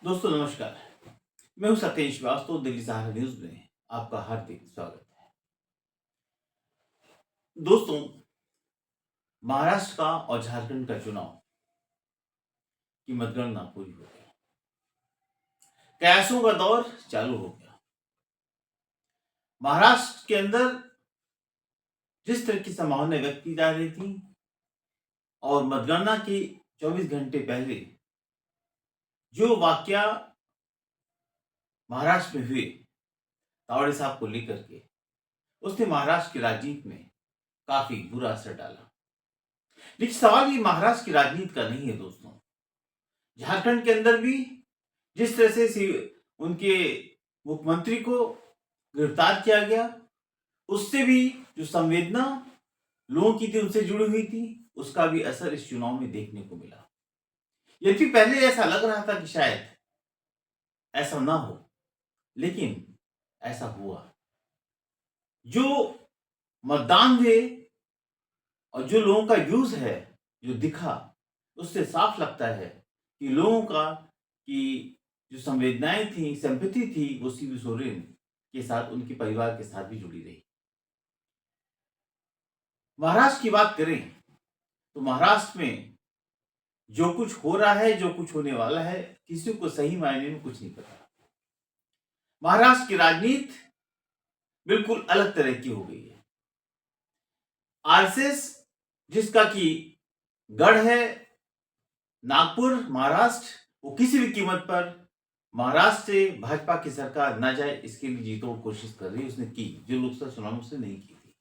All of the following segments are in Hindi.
दोस्तों नमस्कार। मैं हूं सत्येश श्रीवास्तव, दिल्ली सहारा न्यूज में आपका हार्दिक स्वागत है। दोस्तों, महाराष्ट्र का और झारखंड का चुनाव की मतगणना पूरी हो गई। कयासों का दौर चालू हो गया। महाराष्ट्र के अंदर जिस तरह की संभावनाएं व्यक्त की जा रही थी और मतगणना के 24 घंटे पहले जो वाकया महाराष्ट्र में हुए तावड़े साहब को लेकर के, उसने महाराष्ट्र की राजनीति में काफी बुरा असर डाला। लेकिन सवाल ये महाराष्ट्र की राजनीति का नहीं है दोस्तों। झारखंड के अंदर भी जिस तरह से उनके मुख्यमंत्री को गिरफ्तार किया गया, उससे भी जो संवेदना लोगों की थी, उनसे जुड़ी हुई थी, उसका भी असर इस चुनाव में देखने को मिला। यदि पहले ऐसा लग रहा था कि शायद ऐसा ना हो, लेकिन ऐसा हुआ। जो मतदान हुए और जो लोगों का व्यूज है जो दिखा, उससे साफ लगता है कि लोगों का कि जो संवेदनाएं थी, सिंपैथी थी, वो शिबू सोरेन के साथ, उनके परिवार के साथ भी जुड़ी रही। महाराष्ट्र की बात करें तो महाराष्ट्र में जो कुछ हो रहा है, जो कुछ होने वाला है, किसी को सही मायने में कुछ नहीं पता। महाराष्ट्र की राजनीति बिल्कुल अलग तरह की हो गई है। आरएसएस जिसका कि गढ़ है नागपुर महाराष्ट्र, वो किसी भी कीमत पर महाराष्ट्र से भाजपा की सरकार ना जाए, इसके लिए जीतोड़ कोशिश कर रही है। उसने की, जो लोकसभा चुनाव में उसने नहीं की थी।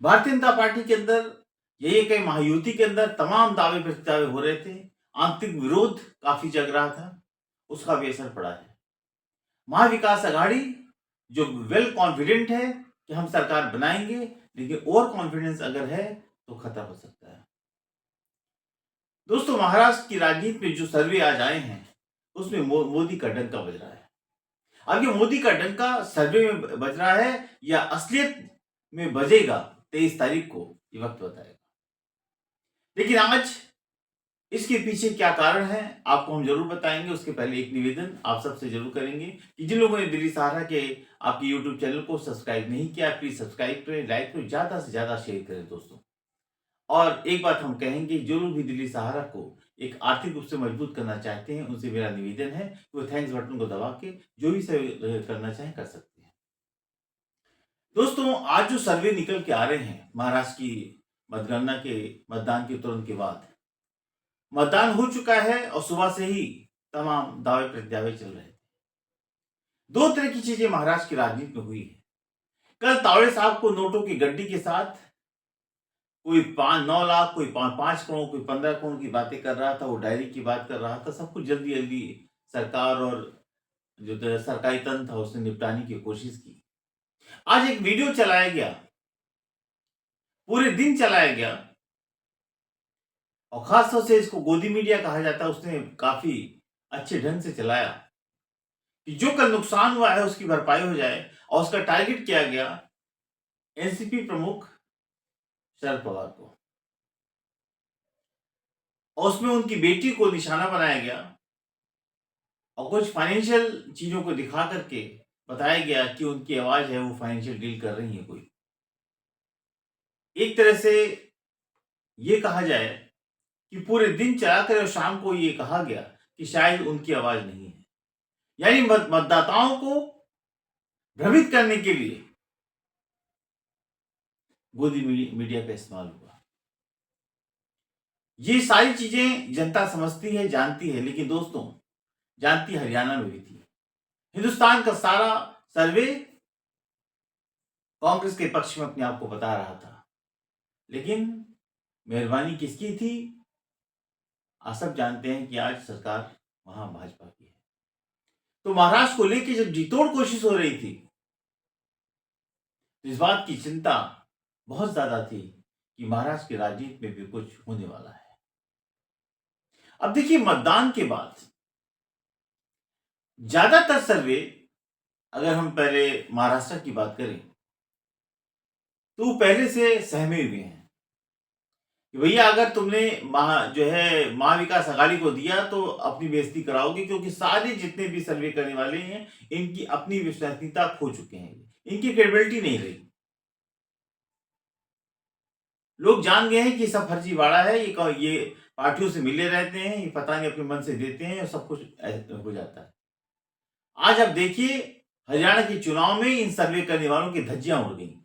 भारतीय जनता पार्टी के अंदर ये कई महायुति के अंदर तमाम दावे प्रस्तावे हो रहे थे, आंतरिक विरोध काफी जग रहा था, उसका भी असर पड़ा है। महाविकास आघाड़ी जो वेल कॉन्फिडेंट है कि हम सरकार बनाएंगे, लेकिन ओवर कॉन्फिडेंस अगर है तो खतरा हो सकता है। दोस्तों, महाराष्ट्र की राजनीति में जो सर्वे आज आए हैं, उसमें मोदी का डंका बज रहा है। अब ये मोदी का डंका सर्वे में बज रहा है या असलियत में बजेगा, 23 तारीख को ये वक्त बताएगा। लेकिन आज इसके पीछे क्या कारण है, आपको हम जरूर बताएंगे। उसके पहले एक निवेदन आप सबसे जरूर करेंगे कि जिन लोगों ने दिल्ली सहारा के आपके यूट्यूब चैनल को सब्सक्राइब नहीं किया, प्लीज सब्सक्राइब करें, लाइक करें, ज्यादा से ज्यादा शेयर करें दोस्तों। और एक बात हम कहेंगे, जो लोग भी दिल्ली सहारा को एक आर्थिक रूप से मजबूत करना चाहते हैं, उनसे मेरा निवेदन है कि वो थैंक्स बटन को दबा के जो भी सहयोग करना चाहें कर सकते हैं। दोस्तों, आज जो सर्वे निकल के आ रहे हैं महाराष्ट्र की मतगणना के मतदान के तुरंत के बाद, मतदान हो चुका है और सुबह से ही तमाम दावे प्रत्यावे चल रहे थे। दो तरह की चीजें महाराष्ट्र की राजनीति में हुई है। कल तावड़े साहब को नोटों की गड्डी के साथ कोई 5-9 लाख, कोई 5 करोड़, कोई 15 करोड़ की बातें कर रहा था, वो डायरी की बात कर रहा था। सब कुछ जल्दी जल्दी सरकार और जो सरकारी तंत्र था उसने निपटाने की कोशिश की। आज एक वीडियो चलाया गया, पूरे दिन चलाया गया, और खासतौर से इसको गोदी मीडिया कहा जाता है, उसने काफी अच्छे ढंग से चलाया कि जो कल नुकसान हुआ है उसकी भरपाई हो जाए, और उसका टारगेट किया गया एनसीपी प्रमुख शरद पवार को, और उसमें उनकी बेटी को निशाना बनाया गया और कुछ फाइनेंशियल चीजों को दिखा करके बताया गया कि उनकी आवाज है, वो फाइनेंशियल डील कर रही है कोई। एक तरह से ये कहा जाए कि पूरे दिन चलाकर और शाम को ये कहा गया कि शायद उनकी आवाज नहीं है। यानी मतदाताओं को भ्रमित करने के लिए गोदी मीडिया का इस्तेमाल हुआ। ये सारी चीजें जनता समझती है, जानती है, लेकिन दोस्तों, जानती हरियाणा में भी थी। हिंदुस्तान का सारा सर्वे कांग्रेस के पक्ष में अपने आप को बता रहा था, लेकिन मेहरबानी किसकी थी? आप सब जानते हैं कि आज सरकार वहां भाजपा की है। तो महाराष्ट्र को लेकर जब जीतोड़ कोशिश हो रही थी, तो इस बात की चिंता बहुत ज्यादा थी कि महाराष्ट्र की राजनीति में भी कुछ होने वाला है। अब देखिए, मतदान के बाद ज्यादातर सर्वे, अगर हम पहले महाराष्ट्र की बात करें, तो पहले से सहमे हुए हैं कि भैया अगर तुमने जो है महाविकास आघाड़ी को दिया तो अपनी बेइज्जती कराओगे, क्योंकि सारे जितने भी सर्वे करने वाले हैं इनकी अपनी विश्वसनीयता खो चुके हैं, इनकी क्रेडिबिलिटी नहीं रही। लोग जान गए हैं कि सब फर्जीवाड़ा है, ये पार्टियों से मिले रहते हैं, ये पता नहीं अपने मन से देते हैं और सब कुछ हो जाता है। आज आप देखिए हरियाणा के चुनाव में इन सर्वे करने वालों की धज्जियां उड़ गई।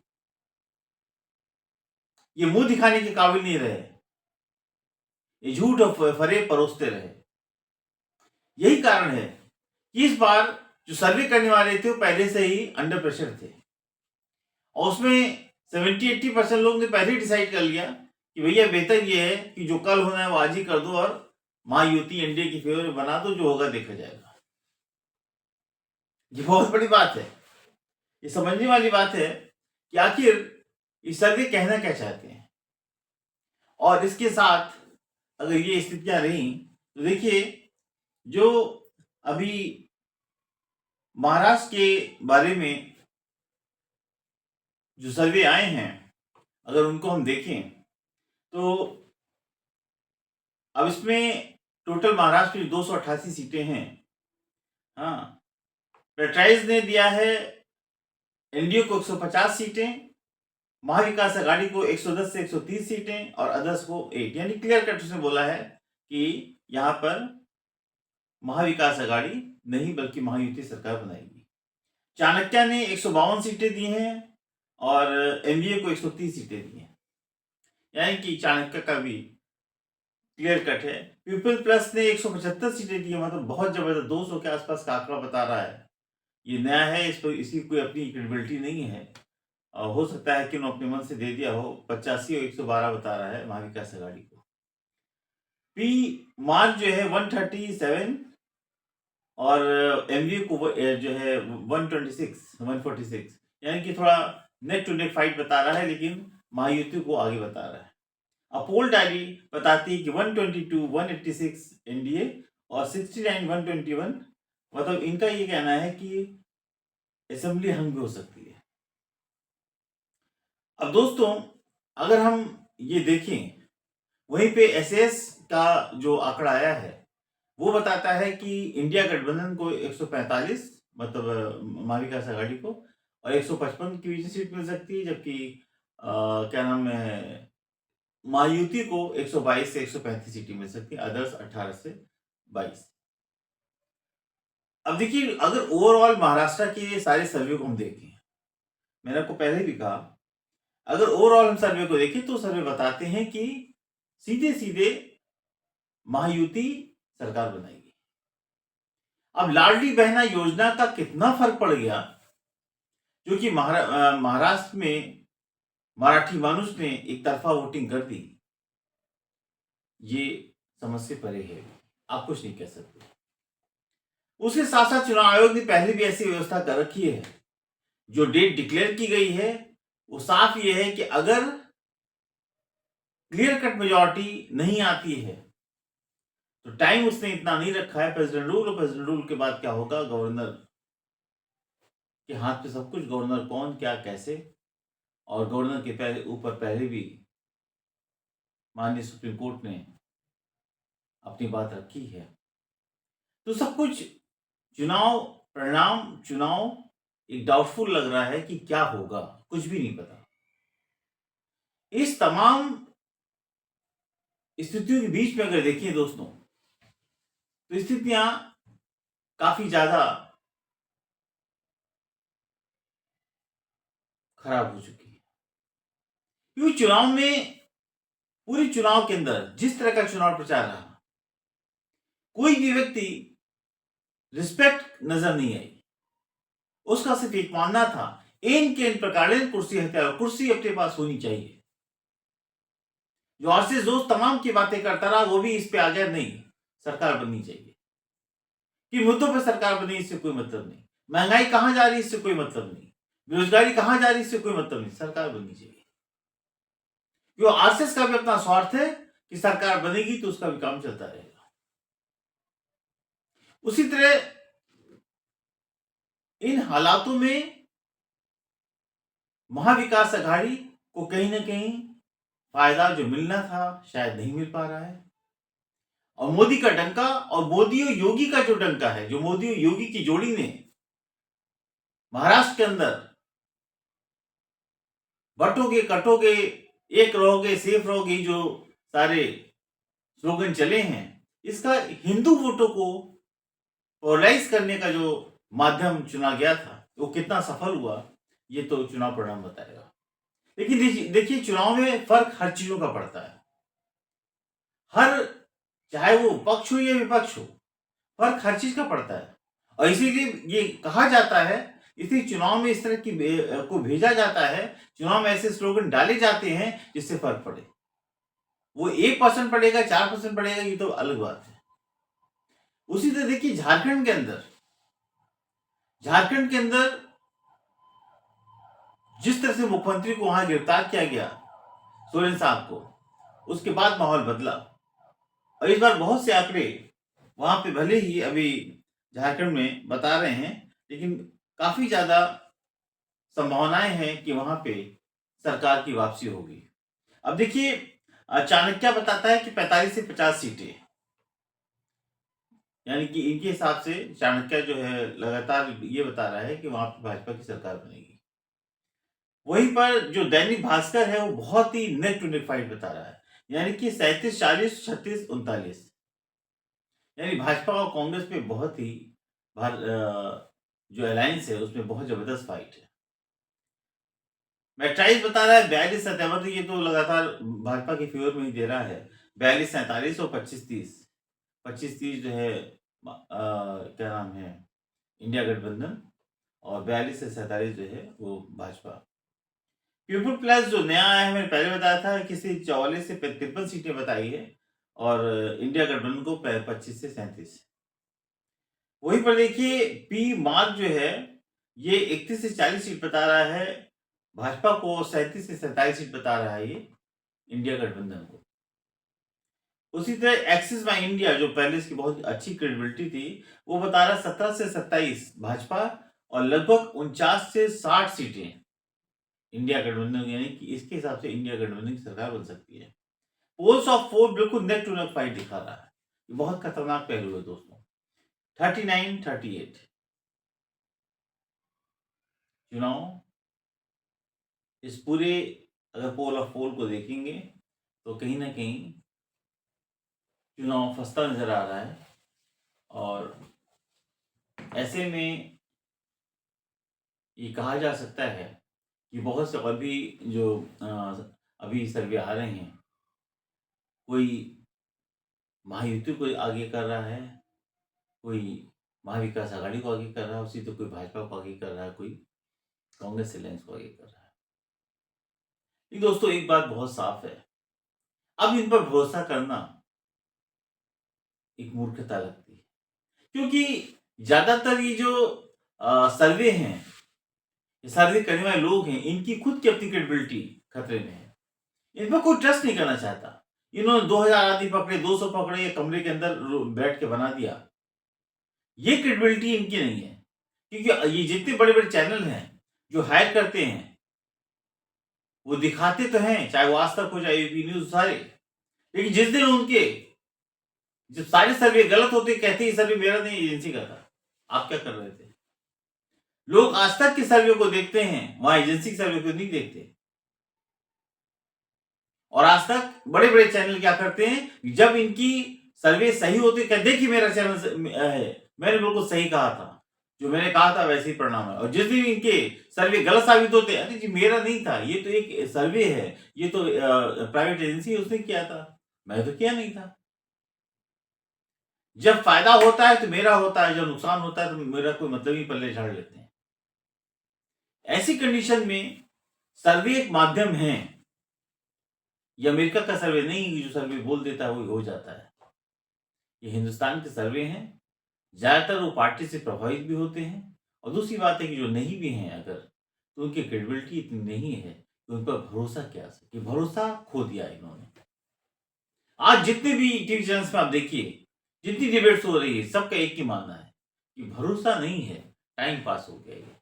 ये मुंह दिखाने के काबिल नहीं रहे, ये झूठ और फरेब परोसते रहे। यही कारण है कि इस बार जो सर्वे करने वाले थे वो पहले से ही अंडर प्रेशर थे और उसमें 70-80% लोग ने पहले ही डिसाइड कर लिया कि भैया बेहतर ये है कि जो कल होना है वो आज ही कर दो और महायुति एनडीए की फेवर में बना दो, जो होगा देखा जाएगा। ये बहुत बड़ी बात है, ये समझने वाली बात है कि आखिर इस सर्वे कहना क्या चाहते हैं। और इसके साथ अगर ये स्थितियां रही तो देखिए जो अभी महाराष्ट्र के बारे में जो सर्वे आए हैं अगर उनको हम देखें तो अब इसमें टोटल महाराष्ट्र में 288 सीटें हैं। हाँ, पेट्राइज ने दिया है एनडीए को 150 सीटें, महाविकास आघाड़ी को 110 से 130 सीटें और अदर्स को 8, यानी क्लियर कट उसने बोला है कि यहां पर महाविकास आघाड़ी नहीं बल्कि महायुति सरकार बनाएगी। चाणक्य ने 152 सीटें दी हैं और एनडीए को 130 सीटें दी हैं, यानी कि चाणक्य का भी क्लियर कट है। पीपल प्लस ने 175 सीटें दी है, मतलब बहुत जबरदस्त 200 के आसपास का आंकड़ा बता रहा है। ये नया है, इस पर इसकी कोई अपनी क्रेडिबिलिटी नहीं है और हो सकता है कि उन्होंने अपने मन से दे दिया हो। 85 और 112 बता रहा है महाविकास आघाड़ी को। पी मार्च जो है 137 और एमवीए को जो है 146, यानी कि थोड़ा नेक टू नेक फाइट बता रहा है, लेकिन महायुति को आगे बता रहा है। अपोल डायरी बताती है कि 122, 186 एनडीए और 69, 121, मतलब इनका ये कहना है कि असेंबली हंग भी हो सकती है। अब दोस्तों अगर हम ये देखें वहीं पे एसएस का जो आंकड़ा आया है वो बताता है कि इंडिया गठबंधन को 145, मतलब महाविकास आघाड़ी को, और 155 की बीच सीट मिल सकती है, जबकि क्या नाम है महायुति को 122 से 135 सीटें मिल सकती है, अदर्स 18 से 22। अब देखिए अगर ओवरऑल महाराष्ट्र के सारे सर्वे को हम देखें, मैंने आपको पहले भी कहा अगर ओवरऑल हम सर्वे को देखें तो सर्वे बताते हैं कि सीधे सीधे महायुति सरकार बनाएगी। अब लाडली बहना योजना का कितना फर्क पड़ गया, जो कि महाराष्ट्र में मराठी मानुष ने एक तरफा वोटिंग कर दी, ये समझ से परे है, आप कुछ नहीं कह सकते। उसके साथ साथ चुनाव आयोग ने पहले भी ऐसी व्यवस्था कर रखी है। जो डेट डिक्लेयर की गई है वो साफ ये है कि अगर क्लियर कट मेजॉरिटी नहीं आती है तो टाइम उसने इतना नहीं रखा है, प्रेसिडेंट रूल, और प्रेसिडेंट रूल के बाद क्या होगा, गवर्नर के हाथ पे सब कुछ, गवर्नर कौन क्या कैसे, और गवर्नर के पहले ऊपर पहले भी माननीय सुप्रीम कोर्ट ने अपनी बात रखी है। तो सब कुछ चुनाव परिणाम, चुनाव एक डाउटफुल लग रहा है कि क्या होगा, कुछ भी नहीं पता। इस तमाम स्थितियों के बीच में अगर देखिए दोस्तों तो स्थितियां काफी ज्यादा खराब हो चुकी है, क्योंकि चुनाव में, पूरे चुनाव के अंदर जिस तरह का चुनाव प्रचार रहा, कोई भी व्यक्ति रिस्पेक्ट नजर नहीं आई। उसका सिर्फ एक मानना था इन के इन प्रकार कुर्सी हत्या, कुर्सी अपने पास होनी चाहिए। जो आरसीएस दोस्त तमाम की बातें करता रहा वो भी इस पे आ गया, नहीं सरकार बननी चाहिए, कि मुद्दों पर सरकार बनी इससे कोई मतलब नहीं, महंगाई कहां जा रही है इससे कोई मतलब नहीं, बेरोजगारी कहां जा रही है इससे कोई मतलब नहीं, सरकार बननी चाहिए। क्यों आरएसएस का भी अपना स्वार्थ है कि सरकार बनेगी तो उसका भी काम चलता रहेगा। उसी तरह इन हालातों में महाविकास आघाड़ी को कहीं ना कहीं फायदा जो मिलना था शायद नहीं मिल पा रहा है। और मोदी का डंका और मोदी और योगी का जो डंका है, जो मोदी और योगी की जोड़ी ने महाराष्ट्र के अंदर बटोगे कटोगे, एक रहोगे सेफ रहोगे, जो सारे स्लोगन चले हैं, इसका हिंदू वोटों को पोलराइज करने का जो माध्यम चुना गया था वो कितना सफल हुआ, ये तो चुनाव परिणाम बताएगा। लेकिन देखिए चुनाव में फर्क हर चीजों का पड़ता है, हर, चाहे वो पक्ष हो या विपक्ष हो, फर्क हर चीज का पड़ता है। और इसीलिए ये कहा जाता है, इसी चुनाव में इस तरह की को भेजा जाता है, चुनाव में ऐसे स्लोगन डाले जाते हैं जिससे फर्क पड़े। वो 1% पड़ेगा, 4% पड़ेगा, ये तो अलग बात है। उसी तरह देखिए झारखंड के अंदर जिस तरह से मुख्यमंत्री को वहां गिरफ्तार किया गया, सोरेन साहब को, उसके बाद माहौल बदला। और इस बार बहुत से आंकड़े वहां पे भले ही अभी झारखंड में बता रहे हैं, लेकिन काफी ज्यादा संभावनाएं हैं कि वहां पे सरकार की वापसी होगी। अब देखिए चाणक्य बताता है कि 45 से 50 सीटें, यानी कि इनके हिसाब से चाणक्य जो है लगातार ये बता रहा है कि वहां पे भाजपा की सरकार बनेगी। वहीं पर जो दैनिक भास्कर है वो बहुत ही नेक टू नेक फाइट बता रहा है, यानी कि 37-40, 36-39, यानी भाजपा और कांग्रेस पे बहुत ही जो अलायंस है उसमें बहुत जबरदस्त फाइट है। मैट्राइज बता रहा है 42-57, ये तो लगातार भाजपा के फेवर में ही दे रहा है। 42-47 और 25-30, 25-30 जो है क्या नाम है, इंडिया गठबंधन, और 42 से 47 जो है वो भाजपा। पीपुल प्लस जो नया आया है, मैंने पहले बताया था, किसी 44 से 53 सीटें बताई है, और इंडिया गठबंधन को 25 से 37। वहीं पर देखिए पी मार्क जो है ये 31 से 40 सीट बता रहा है भाजपा को, 37 से 27 सीट बता रहा है ये इंडिया गठबंधन को। उसी तरह एक्सिस बाय इंडिया जो पहले इसकी बहुत अच्छी क्रेडिबिलिटी थी, वो बता रहा है 17 से 27 भाजपा, और लगभग 49 से 60 सीटें इंडिया गठबंधन, यानी कि इसके हिसाब से इंडिया गठबंधन की सरकार बन सकती है। पोल्स ऑफ 4 बिल्कुल नेक टू नेक फाइट दिखा रहा है, ये बहुत खतरनाक पहलू है दोस्तों। 39-38 चुनाव, इस पूरे अगर पोल ऑफ पोल को देखेंगे तो कहीं ना कहीं चुनाव फंसता नजर आ रहा है। और ऐसे में ये कहा जा सकता है कि बहुत से और भी जो अभी सर्वे आ रहे हैं, कोई महायुति को आगे कर रहा है, कोई महाविकास आघाड़ी को आगे कर रहा है, उसी तो कोई भाजपा को आगे कर रहा है, कोई कांग्रेस अलायंस को आगे कर रहा है। लेकिन दोस्तों एक बात बहुत साफ है, अब इन पर भरोसा करना एक मूर्खता लगती है, क्योंकि ज्यादातर ये जो सर्वे हैं, ये सर्वे करने वाले लोग हैं, इनकी खुद की अपनी क्रेडिबिलिटी खतरे में है। इन पर कोई ट्रस्ट नहीं करना चाहता। इन्होंने 2000 आदमी पकड़े, 200 पकड़े, या कमरे के अंदर बैठ के बना दिया, ये क्रेडिबिलिटी इनकी नहीं है। क्योंकि ये जितने बड़े बड़े चैनल हैं जो हायर करते हैं, वो दिखाते तो हैं, चाहे वो आज तक हो, चाहे यूपी न्यूज, सारे, लेकिन जिस दिन उनके जब सारे सर्वे गलत होते, कहते ही सर्वे मेरा नहीं, एजेंसी का था, आप क्या कर रहे थे। लोग आज तक के सर्वे को देखते हैं, वहां एजेंसी के सर्वे को नहीं देखते। और आज तक बड़े बड़े चैनल क्या करते हैं, जब इनकी सर्वे सही होती है, देखिए मेरा चैनल है, मैंने बिल्कुल सही कहा था, जो मैंने कहा था वैसे ही परिणाम है। और जिस दिन इनके सर्वे गलत साबित होते हैं, अरे जी मेरा नहीं था, ये तो एक सर्वे है, ये तो प्राइवेट एजेंसी उसने किया था, मैं तो किया नहीं था। जब फायदा होता है तो मेरा होता है, जब नुकसान होता है तो मेरा कोई मतलब ही पल्ले झाड़ लेते हैं। ऐसी कंडीशन में सर्वे एक माध्यम है, ये अमेरिका का सर्वे नहीं, जो सर्वे बोल देता है वो हो जाता है। ये हिंदुस्तान के सर्वे हैं, ज्यादातर वो पार्टी से प्रभावित भी होते हैं, और दूसरी बात है कि जो नहीं भी हैं अगर, तो उनकी क्रेडिबिलिटी इतनी नहीं है कि उन पर भरोसा किया सके, भरोसा खो दिया इन्होंने। आज जितने भी टीवी चैनल्स में आप देखिए, जितनी डिबेट्स हो रही है, सबका एक ही मानना है कि भरोसा नहीं है, टाइम पास हो गया ये।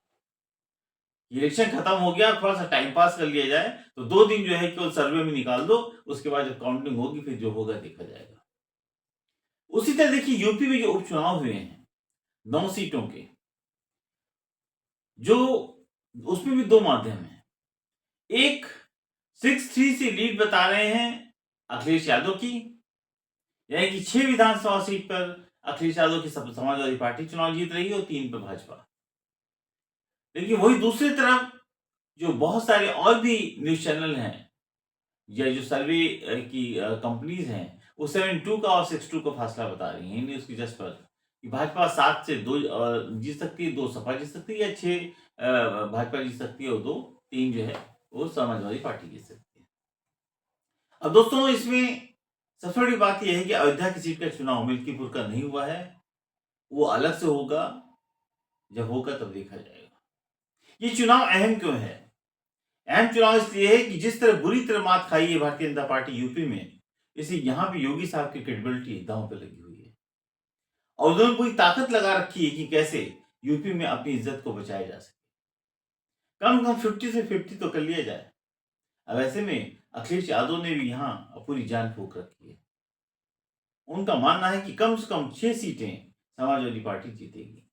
इलेक्शन खत्म हो गया, थोड़ा सा टाइम पास कर लिया जाए, तो 2 दिन जो है केवल सर्वे में निकाल दो, उसके बाद जब काउंटिंग होगी फिर जो होगा देखा जाएगा। उसी तरह देखिए यूपी में जो उपचुनाव हुए हैं 9 सीटों के, जो उसमें भी 2 माध्यम है। एक 6-3 से लीड बता रहे हैं अखिलेश यादव की, यानी कि 6 विधानसभा सीट पर अखिलेश यादव की समाजवादी पार्टी चुनाव जीत रही है और 3 पर भाजपा। लेकिन वही दूसरी तरफ जो बहुत सारे और भी न्यूज़ चैनल हैं या जो सर्वे की कंपनीज हैं, वो 7-2 का और 6-2 का फासला बता रही हैं न्यूज़ की जस्ट पर कि भाजपा 7 से 2 जीत सकती है, 2 सपा जीत सकती है या 6 भाजपा जीत सकती है और 2-3 जो है वो समाजवादी पार्टी जीत सकती है। अब दोस्तों इसमें सबसे बड़ी बात यह है कि अयोध्या की सीट का चुनाव मिल्कीपुर का नहीं हुआ है, वो अलग से होगा, जब होगा तब देखा जाएगा। ये चुनाव अहम क्यों है? अहम चुनाव इसलिए है कि जिस तरह बुरी तरह मात खाई है भारतीय जनता पार्टी यूपी में, इसे यहाँ पे योगी साहब की क्रेडिबिलिटी दांव पे लगी हुई है और उन्होंने पूरी ताकत लगा रखी है कि कैसे यूपी में अपनी इज्जत को बचाया जा सके। कम से कम 50 से 50 तो कर लिया जाए। अब ऐसे में अखिलेश यादव ने भी यहाँ पूरी जान फूंक रखी है। उनका मानना है कि कम से कम 6 सीटें समाजवादी पार्टी जीतेगी,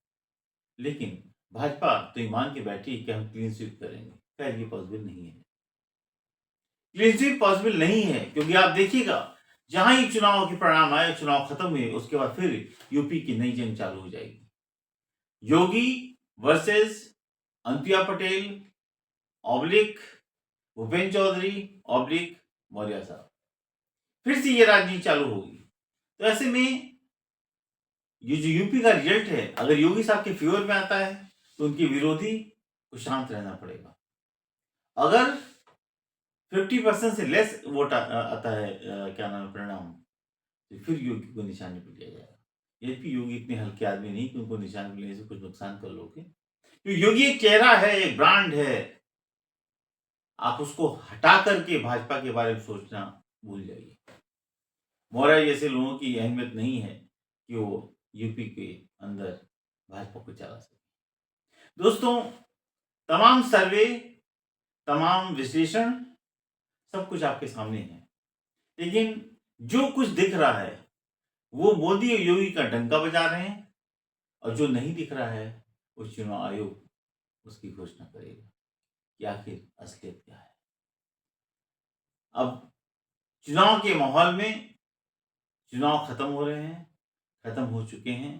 लेकिन भाजपा तो ये मान के बैठी कि हम क्लीन स्वीप करेंगे। खैर ये पॉसिबल नहीं है। क्लीन स्वीप पॉसिबल नहीं है क्योंकि आप देखिएगा जहां ही चुनाव के परिणाम आए, चुनाव खत्म हुए, उसके बाद फिर यूपी की नई जंग चालू हो जाएगी। Yogi versus Anupriya Patel oblique Bhupendra Chaudhary oblique Maurya साहब, फिर से ये राजनीति चालू होगी। तो ऐसे में ये जो यूपी का रिजल्ट है, अगर योगी साहब के फेवर में आता है तो उनके विरोधी को शांत रहना पड़ेगा। अगर 50% से लेस वोट आता है, क्या नाम है, परिणाम, तो फिर योगी को निशाने पर लिया जाएगा। यद्यपि योगी इतने हल्के आदमी नहीं कि उनको निशाने पर लेने से कुछ नुकसान कर लोगे। तो योगी एक चेहरा है, एक ब्रांड है, आप उसको हटा करके भाजपा के बारे में सोचना भूल जाइए। मौर्य जैसे लोगों की अहमियत नहीं है कि वो यूपी के अंदर भाजपा को चला सके। दोस्तों तमाम सर्वे, तमाम विश्लेषण, सब कुछ आपके सामने है, लेकिन जो कुछ दिख रहा है वो मोदी और योगी का डंका बजा रहे हैं और जो नहीं दिख रहा है वो चुनाव आयोग उसकी घोषणा करेगा कि आखिर असलियत क्या है। अब चुनाव के माहौल में चुनाव खत्म हो रहे हैं, खत्म हो चुके हैं,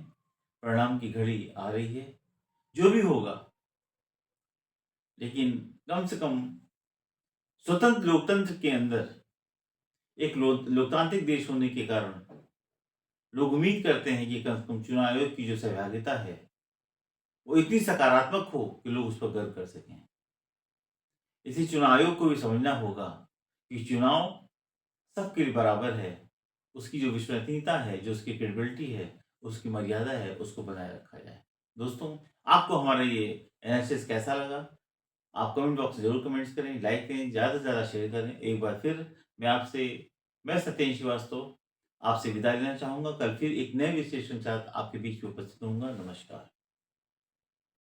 परिणाम की घड़ी आ रही है, जो भी होगा, लेकिन कम से कम स्वतंत्र लोकतंत्र के अंदर एक लोकतांत्रिक देश होने के कारण लोग उम्मीद करते हैं कि कम से कम चुनाव आयोग की जो सहभागिता है वो इतनी सकारात्मक हो कि लोग उस पर गर्व कर सकें। इसी चुनाव आयोग को भी समझना होगा कि चुनाव सबके लिए बराबर है, उसकी जो विश्वसनीयता है, जो उसकी क्रेडिबिलिटी है, उसकी मर्यादा है, उसको बनाए रखा जाए। दोस्तों आपको हमारा ये एनालिसिस कैसा लगा? आप कमेंट बॉक्स में ज़रूर कमेंट्स करें, लाइक करें, ज़्यादा से ज़्यादा शेयर करें। एक बार फिर मैं सत्येंद्र श्रीवास्तव आपसे विदा लेना चाहूँगा। कल फिर एक नए विश्लेषण के साथ आपके बीच में उपस्थित होऊँगा। नमस्कार।